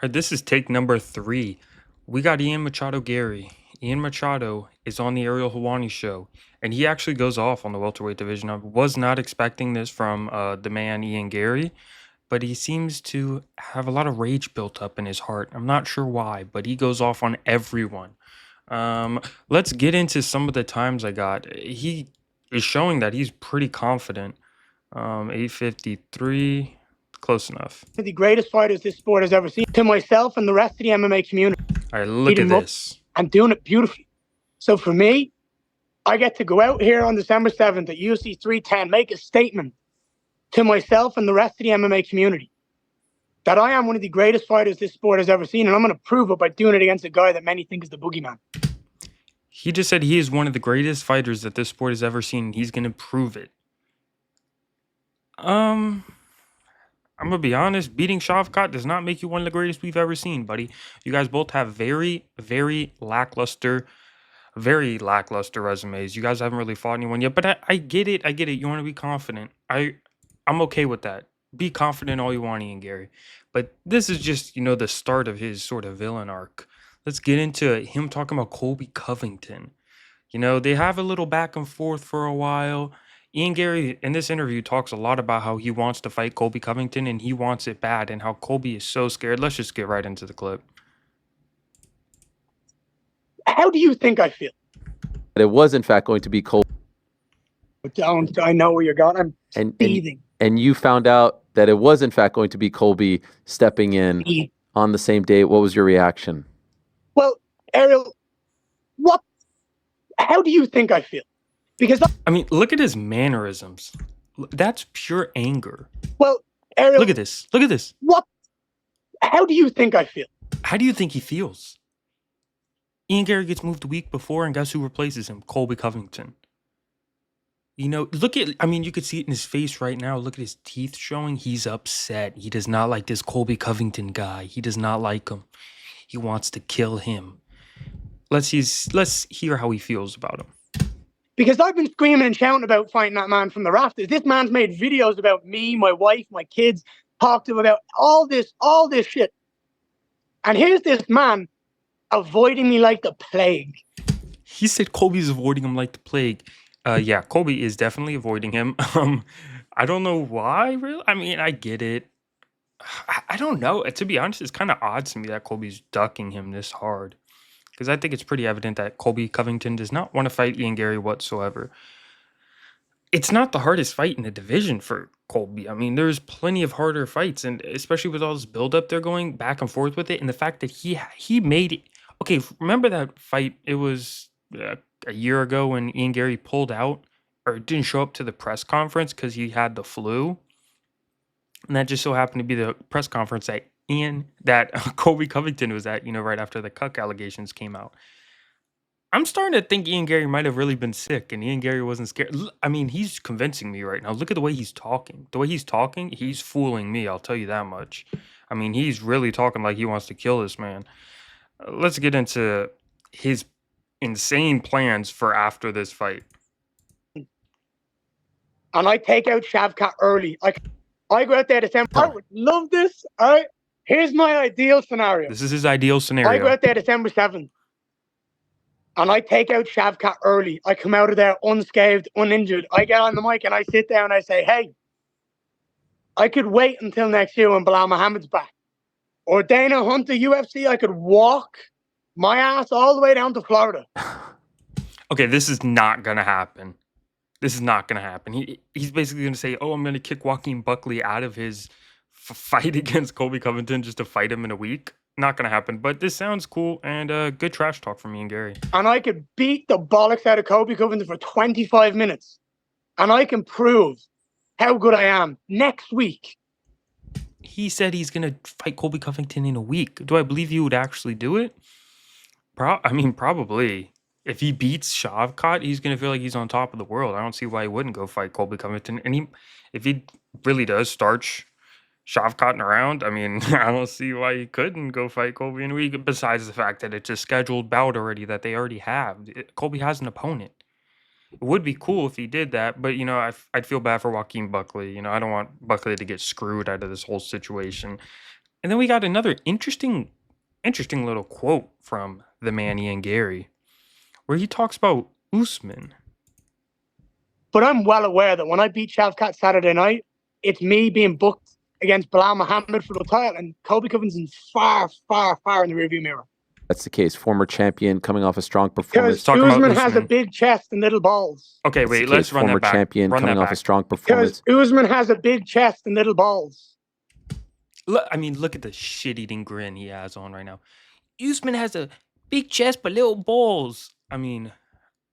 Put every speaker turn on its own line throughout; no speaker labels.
right, this is take number 3. We got Ian Machado Garry. Ian Machado is on the Ariel Helwani show, and he actually goes off on the welterweight division. I was not expecting this from the man Ian Garry, but he seems to have a lot of rage built up in his heart. I'm not sure why, but he goes off on everyone. Let's get into some of the times I got. He is showing that he's pretty confident. 853, close enough.
The greatest fighters this sport has ever seen. To myself and the rest of the MMA community.
All right, look at this.
I'm doing it beautifully. So for me, I get to go out here on December 7th at UFC 310, make a statement to myself and the rest of the MMA community that I am one of the greatest fighters this sport has ever seen, and I'm going to prove it by doing it against a guy that many think is the boogeyman.
He just said he is one of the greatest fighters that this sport has ever seen, and he's going to prove it. I'm gonna be honest, beating Shavkat does not make you one of the greatest we've ever seen, buddy. You guys both have very, very lackluster resumes. You guys haven't really fought anyone yet, but I get it. You want to be confident. I'm okay with that. Be confident all you want, Ian Garry. But this is just, the start of his sort of villain arc. Let's get into him talking about Colby Covington. They have a little back and forth for a while. Ian Garry, in this interview, talks a lot about how he wants to fight Colby Covington and he wants it bad and how Colby is so scared. Let's just get right into the clip.
How do you think I feel?
It was, in fact, going to be Colby.
I know where you're going. I'm seething.
And you found out that it was, in fact, going to be Colby stepping in on the same day. What was your reaction?
Well, Ariel, how do you think I feel? Because
look at his mannerisms. That's pure anger.
Well, Ariel,
look at this.
How do you think I feel?
How do you think he feels? Ian Garry gets moved a week before, and guess who replaces him? Colby Covington. You could see it in his face right now. Look at his teeth showing. He's upset. He does not like this Colby Covington guy. He does not like him. He wants to kill him. Let's hear how he feels about him.
Because I've been screaming and shouting about fighting that man from the rafters. This man's made videos about me, my wife, my kids, talked to him about all this shit. And here's this man avoiding me like the plague.
He said Colby's avoiding him like the plague. Yeah, Colby is definitely avoiding him. I don't know why, really. I get it. I don't know. To be honest, it's kind of odd to me that Colby's ducking him this hard. Because I think it's pretty evident that Colby Covington does not want to fight Ian Garry whatsoever. It's not the hardest fight in the division for Colby. There's plenty of harder fights, and especially with all this buildup they're going back and forth with it, and the fact that he made it. Okay, remember that fight? It was a year ago when Ian Garry pulled out or didn't show up to the press conference because he had the flu, and that just so happened to be the press conference that Colby Covington was at, right after the cuck allegations came out. I'm starting to think Ian Garry might have really been sick, and Ian Garry wasn't scared. He's convincing me right now. Look at the way he's talking. The way he's talking, he's fooling me, I'll tell you that much. He's really talking like he wants to kill this man. Let's get into his insane plans for after this fight.
And I take out Shavkat early. I go out there December. I would love this. All right. Here's my ideal scenario.
This is his ideal scenario.
I go out there December 7th. And I take out Shavkat early. I come out of there unscathed, uninjured. I get on the mic and I sit down and I say, hey, I could wait until next year when Bilal Muhammad's back. Or Dana Hunt, the UFC, I could walk my ass all the way down to Florida.
Okay, this is not going to happen. This is not going to happen. He's basically going to say, I'm going to kick Joaquin Buckley out of his fight against Colby Covington just to fight him in a week. Not going to happen, but this sounds cool and good trash talk from me and Garry.
And I could beat the bollocks out of Colby Covington for 25 minutes. And I can prove how good I am next week.
He said he's going to fight Colby Covington in a week. Do I believe you would actually do it? Probably. If he beats Shavkat, he's going to feel like he's on top of the world. I don't see why he wouldn't go fight Colby Covington. And if he really does starch Shavkat around, I don't see why he couldn't go fight Colby in a week, besides the fact that it's a scheduled bout already that they already have. Colby has an opponent. It would be cool if he did that, but, I'd feel bad for Joaquin Buckley. I don't want Buckley to get screwed out of this whole situation. And then we got another interesting little quote from the man Ian Garry, where he talks about Usman.
But I'm well aware that when I beat Shavkat Saturday night, it's me being booked against Bilal Muhammad for the title, and Colby Covington's far, far, far in the rearview mirror.
That's the case. Former champion coming off a strong performance.
Because Usman has a big chest and little balls.
Okay, wait, let's run that back.
Former champion coming off a strong performance.
Because Usman has a big chest and little balls.
Look, I mean, look at the shit-eating grin he has on right now. Usman has a big chest but little balls. I mean,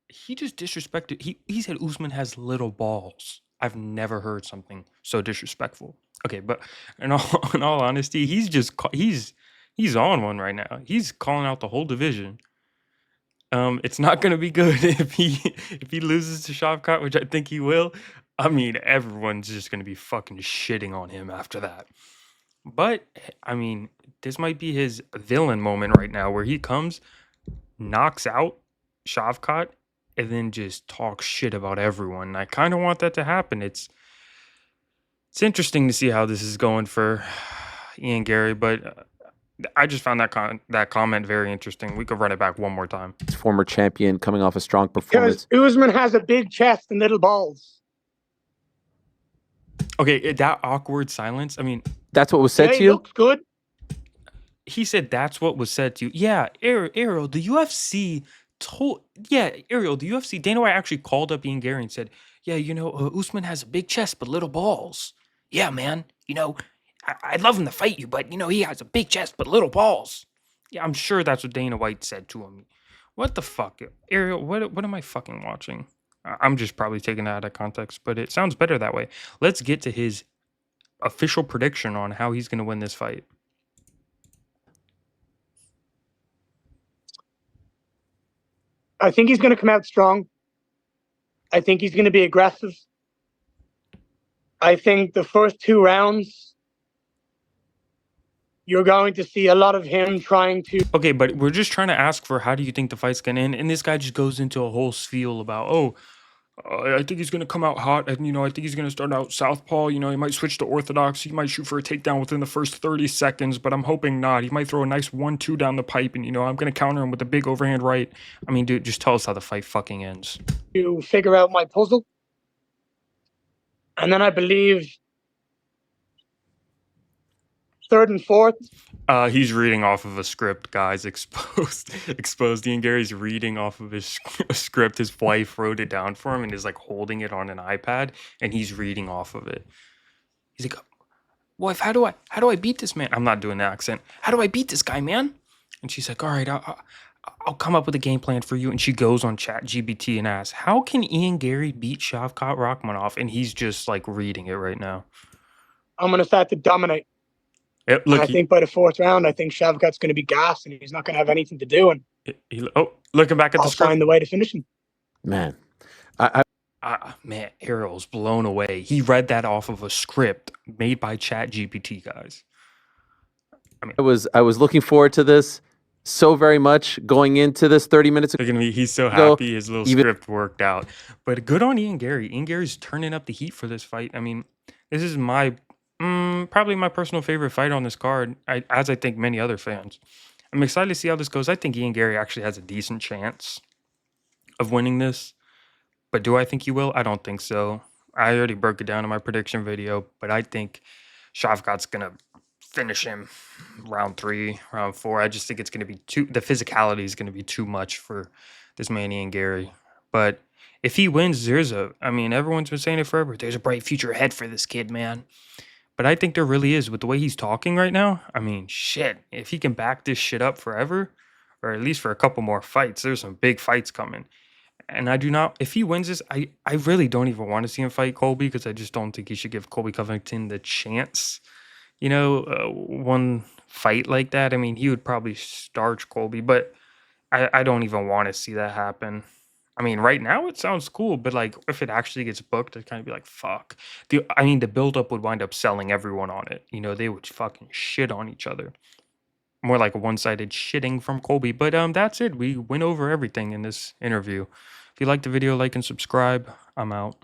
he just disrespected. He said Usman has little balls. I've never heard something so disrespectful. Okay, but in all honesty, he's on one right now. He's calling out the whole division. It's not gonna be good if he loses to Shavkat, which I think he will. I mean, everyone's just gonna be fucking shitting on him after that. But I mean, this might be his villain moment right now, where he comes, knocks out Shavkat, and then just talks shit about everyone. And I kind of want that to happen. It's interesting to see how this is going for Ian Garry, but I just found that comment very interesting. We could run it back one more time.
Former champion coming off a strong performance.
Because Usman has a big chest and little balls.
Okay, that awkward silence. I mean,
that's what was said to you?
Looks good.
He said that's what was said to you. Yeah, Ariel, the UFC told. Yeah, Ariel, the UFC. Dana White actually called up Ian Garry and said, "Yeah, you know, Usman has a big chest but little balls. Yeah, man. You know, I'd love him to fight you, but you know, he has a big chest but little balls." Yeah, I'm sure that's what Dana White said to him. What the fuck, Ariel? What am I fucking watching? I'm just probably taking that out of context, but it sounds better that way. Let's get to his official prediction on how he's going to win this fight.
I think he's going to come out strong. I think he's going to be aggressive. I think the first 2 rounds, you're going to see a lot of him trying to...
Okay, but we're just trying to ask for how do you think the fight's going to end? And this guy just goes into a whole spiel about, I think he's going to come out hot. And, you know, I think he's going to start out southpaw. You know, he might switch to orthodox. He might shoot for a takedown within the first 30 seconds, but I'm hoping not. He might throw a nice 1-2 down the pipe, and, you know, I'm going to counter him with a big overhand right. I mean, dude, just tell us how the fight fucking ends.
To figure out my puzzle. And then I believe 3rd and 4th.
He's reading off of a script, guys. Exposed. Ian Garry's reading off of his script. His wife wrote it down for him and is like holding it on an iPad, and he's reading off of it. He's like, "Wife, how do I beat this man?" I'm not doing the accent. "How do I beat this guy, man?" And she's like, "All right, I'll come up with a game plan for you." And she goes on ChatGPT and asks, "How can Ian Garry beat Shavkat Rakhmonov?" And he's just like reading it right now.
I'm going to start to dominate.
Yep, look,
I think by the 4th round, I think Shavkat's going to be gassed and he's not going to have anything to do. And
looking back at the script,
find the way to finish him.
Man,
man, Ariel's blown away. He read that off of a script made by ChatGPT, guys.
I mean, I was looking forward to this so very much going into this 30 minutes ago.
He's so happy his little script worked out. But good on Ian Garry. Ian Garry's turning up the heat for this fight. I mean, this is probably my personal favorite fight on this card, as I think many other fans. I'm excited to see how this goes. I think Ian Garry actually has a decent chance of winning this. But do I think he will? I don't think so. I already broke it down in my prediction video, but I think Shavkat's going to finish him round 3, round 4. I just think it's going to be the physicality is going to be too much for this man Ian Garry. But if he wins, everyone's been saying it forever. There's a bright future ahead for this kid, man. But I think there really is with the way he's talking right now. I mean, shit, if he can back this shit up forever, or at least for a couple more fights, there's some big fights coming. And if he wins this, I really don't even want to see him fight Colby, because I just don't think he should give Colby Covington the chance. You know, one fight like that. I mean, he would probably starch Colby, but I don't even want to see that happen. I mean, right now it sounds cool, but like if it actually gets booked, I'd kind of be like, fuck. The buildup would wind up selling everyone on it. You know, they would fucking shit on each other. More like a one-sided shitting from Colby. But that's it. We went over everything in this interview. If you liked the video, like and subscribe. I'm out.